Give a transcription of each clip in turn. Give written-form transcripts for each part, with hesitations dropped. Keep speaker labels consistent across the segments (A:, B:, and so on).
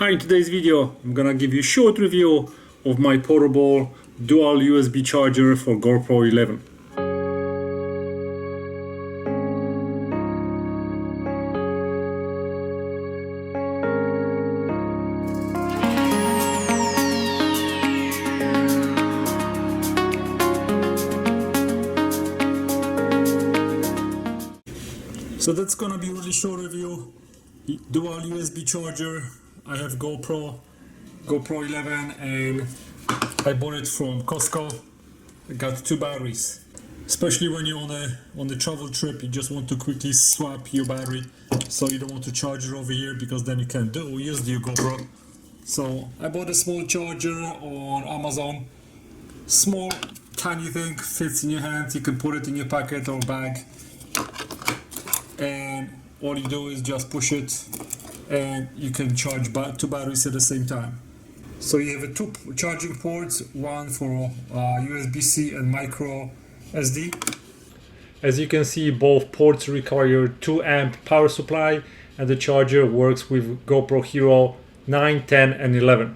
A: Hi, in today's video I'm gonna give you a short review of my portable dual USB charger for GoPro 11. So that's gonna be a really short review. Dual USB charger. I have GoPro 11 and I bought it from Costco. I got two batteries. Especially when you're on a travel trip, you just want to quickly swap your battery, so you don't want to charge it over here because then you can't use your GoPro. So I bought a small charger on Amazon. Small, tiny thing, fits in your hand. You can put it in your pocket or bag, and all you do is just push it and you can charge two batteries at the same time. So you have two charging ports, one for USB-C and micro SD. As you can see, both ports require 2 amp power supply, and the charger works with GoPro Hero 9, 10 and 11.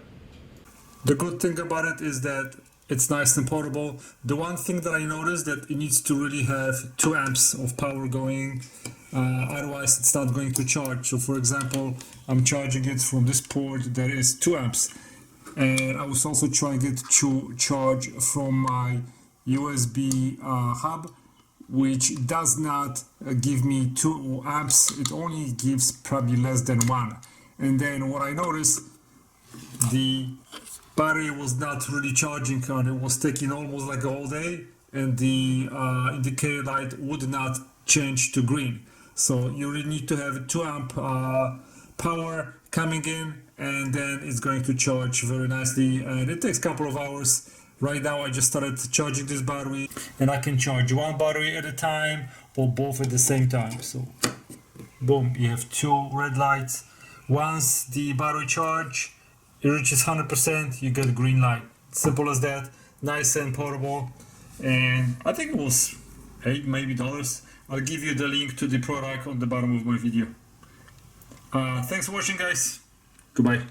A: The good thing about it is that it's nice and portable. The one thing that I noticed that it needs to really have 2 amps of power going, otherwise it's not going to charge. So for example, I'm charging it from this port that is 2 amps, and I was also trying it to charge from my USB hub, which does not give me 2 amps. It only gives probably less than 1. And then what I noticed, the battery was not really charging, and it was taking almost like a whole day, and the indicator light would not change to green. So you really need to have 2 amp power coming in, and then it's going to charge very nicely, and it takes a couple of hours. Right now I just started charging this battery, and I can charge one battery at a time or both at the same time. So boom, you have 2 red lights. Once the battery charge, it reaches 100%, you get a green light. Simple as that. Nice and portable, and I think it was $8 maybe. I'll give you the link to the product on the bottom of my video. Thanks for watching, guys. Goodbye.